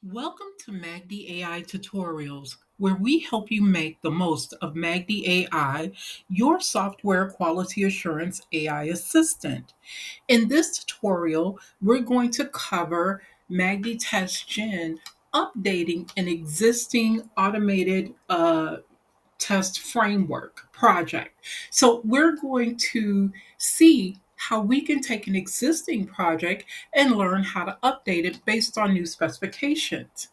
Welcome to Magdi-AI Tutorials, where we help you make the most of Magdi-AI, your software quality assurance AI assistant. In this tutorial, we're going to cover MagdiTestGen updating an existing automated test framework project. So we're going to see how we can take an existing project and learn how to update it based on new specifications.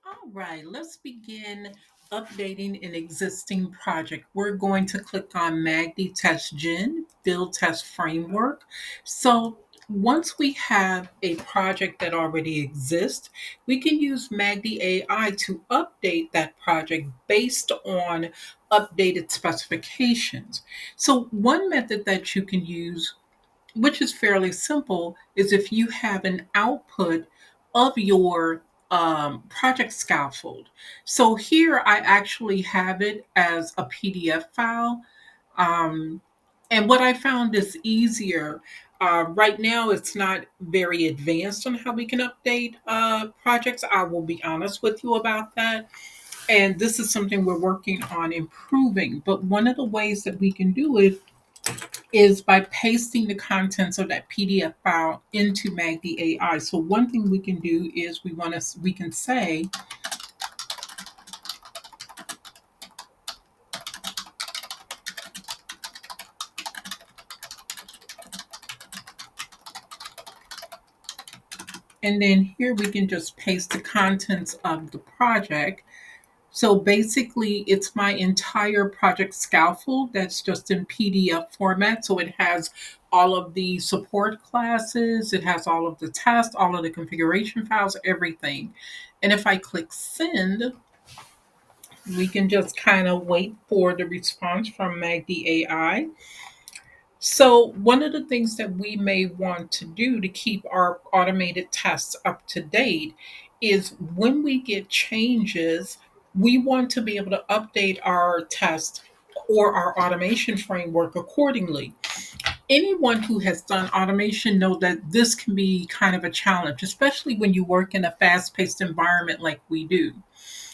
All right, let's begin updating an existing project. We're going to click on MagdiTestGen, Field Test Framework. So once we have a project that already exists, we can use Magdi AI to update that project based on updated specifications. So one method that you can use, which is fairly simple, is if you have an output of your project scaffold. So here I actually have it as a PDF file. Um, and what I found is easier. Right now, it's not very advanced on how we can update projects. I will be honest with you about that. And this is something we're working on improving. But one of the ways that we can do it is by pasting the contents of that PDF file into Magdi AI. So one thing we can do is we can say, and then here we can just paste the contents of the project. So basically, it's my entire project scaffold that's just in PDF format. So it has all of the support classes, it has all of the tests, all of the configuration files, everything. And if I click send, we can just kind of wait for the response from Magdi AI. So, one of the things that we may want to do to keep our automated tests up to date is when we get changes, we want to be able to update our test or our automation framework accordingly. Anyone who has done automation know that this can be kind of a challenge, especially when you work in a fast-paced environment like we do.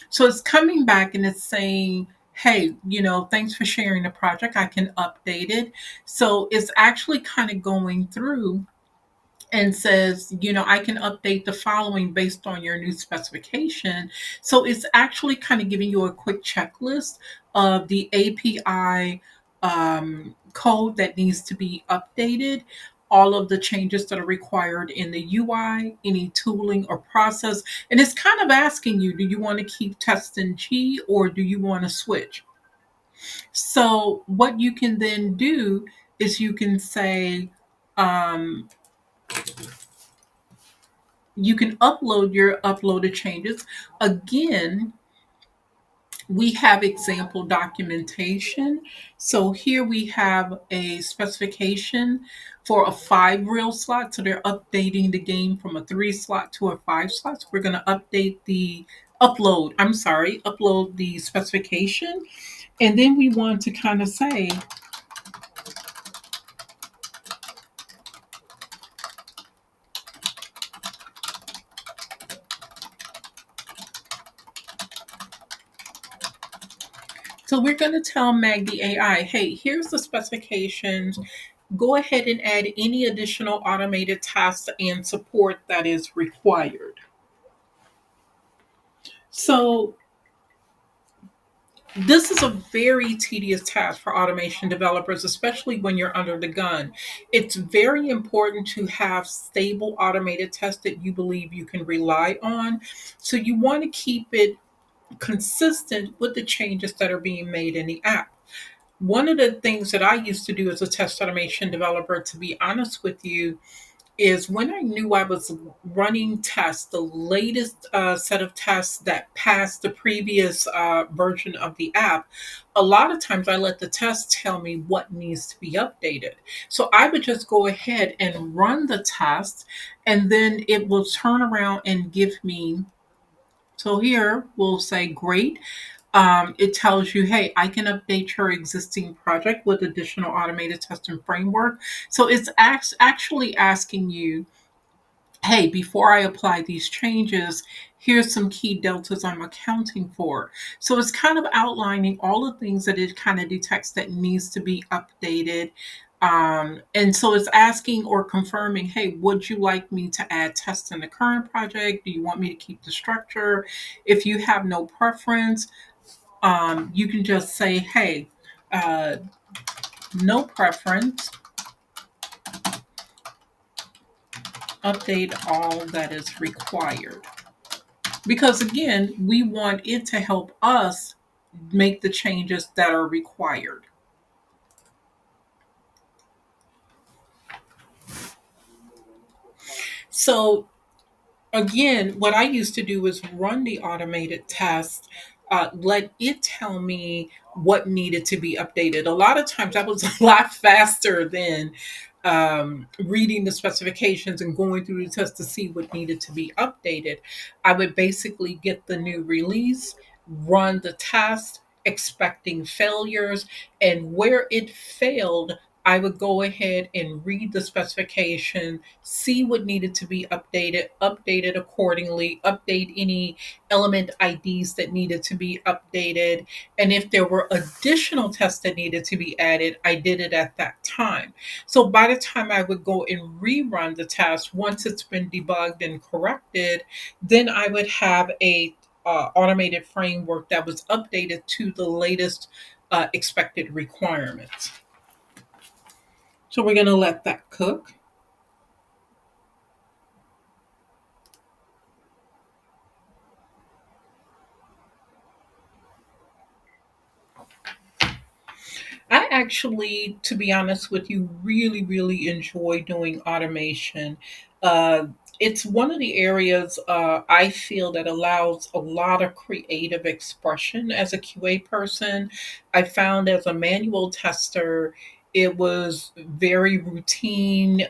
So it's coming back and it's saying, hey, thanks for sharing the project. I can update it. So it's actually kind of going through and says, I can update the following based on your new specification. So it's actually kind of giving you a quick checklist of the API code that needs to be updated, all of the changes that are required in the UI, any tooling or process. And it's kind of asking you, do you want to keep test in G or do you want to switch? So what you can then do is you can say, um, you can upload your uploaded changes. Again, we have example documentation. So here we have a specification for a 5 reel slot. So they're updating the game from a 3 slot to a 5 slot. So we're going to upload the specification. And then we want to kind of say, so we're going to tell Magdi AI, hey, here's the specifications. Go ahead and add any additional automated tasks and support that is required. So this is a very tedious task for automation developers, especially when you're under the gun. It's very important to have stable automated tests that you believe you can rely on. So you want to keep it consistent with the changes that are being made in the app. One of the things that I used to do as a test automation developer, to be honest with you, is when I knew I was running tests, the latest set of tests that passed the previous version of the app, a lot of times I let the test tell me what needs to be updated. So I would just go ahead and run the test, and then it will turn around and give me. So here we'll say, great. It tells you, hey, I can update your existing project with additional automated testing framework. So it's actually asking you, hey, before I apply these changes, here's some key deltas I'm accounting for. So it's kind of outlining all the things that it kind of detects that needs to be updated. And so it's asking or confirming, hey, would you like me to add tests in the current project? Do you want me to keep the structure? If you have no preference, you can just say, hey, uh, no preference, update all that is required. Because again, we want it to help us make the changes that are required. So again, what I used to do is run the automated test, let it tell me what needed to be updated. A lot of times that was a lot faster than reading the specifications and going through the test to see what needed to be updated. I would basically get the new release, run the test, expecting failures, and where it failed, I would go ahead and read the specification, see what needed to be updated, update it accordingly, update any element IDs that needed to be updated. And if there were additional tests that needed to be added, I did it at that time. So by the time I would go and rerun the test, once it's been debugged and corrected, then I would have a automated framework that was updated to the latest expected requirements. So we're going to let that cook. I actually, to be honest with you, really, really enjoy doing automation. Uh, it's one of the areas I feel that allows a lot of creative expression as a QA person. I found as a manual tester, it was very routine.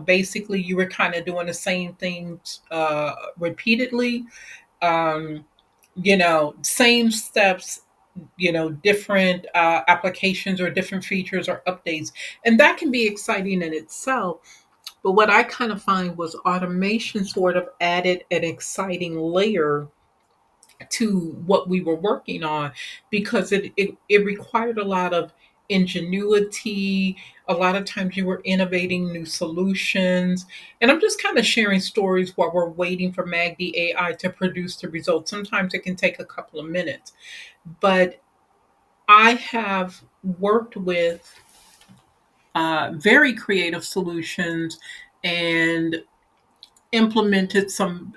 Basically, you were kind of doing the same things repeatedly. Um, same steps, different applications or different features or updates. And that can be exciting in itself. But what I kind of find was automation sort of added an exciting layer to what we were working on because it required a lot of ingenuity. A lot of times you were innovating new solutions. And I'm just kind of sharing stories while we're waiting for Magdi AI to produce the results. Sometimes it can take a couple of minutes. But I have worked with very creative solutions and implemented some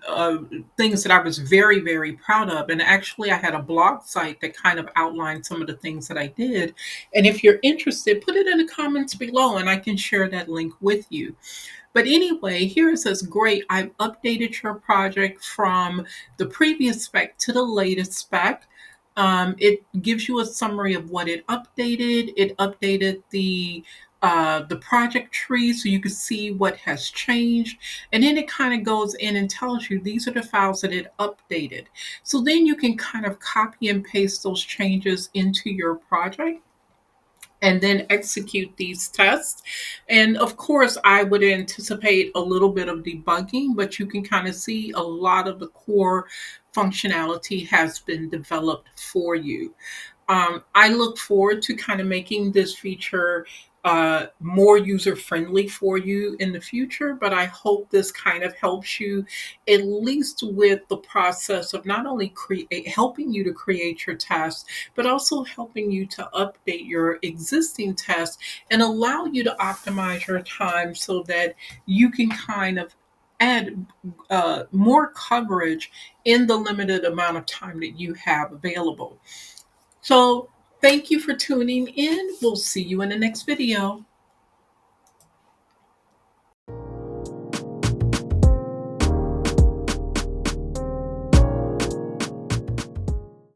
things that I was very, very proud of. And actually, I had a blog site that kind of outlined some of the things that I did. And if you're interested, put it in the comments below and I can share that link with you. But anyway, here it says, great, I've updated your project from the previous spec to the latest spec. It gives you a summary of what it updated. It updated the project tree so you can see what has changed. And then it kind of goes in and tells you these are the files that it updated. So then you can kind of copy and paste those changes into your project and then execute these tests. And of course, I would anticipate a little bit of debugging, but you can kind of see a lot of the core functionality has been developed for you. I look forward to kind of making this feature more user friendly for you in the future, but I hope this kind of helps you at least with the process of not only helping you to create your tests, but also helping you to update your existing tests and allow you to optimize your time so that you can kind of add more coverage in the limited amount of time that you have available. So thank you for tuning in. We'll see you in the next video.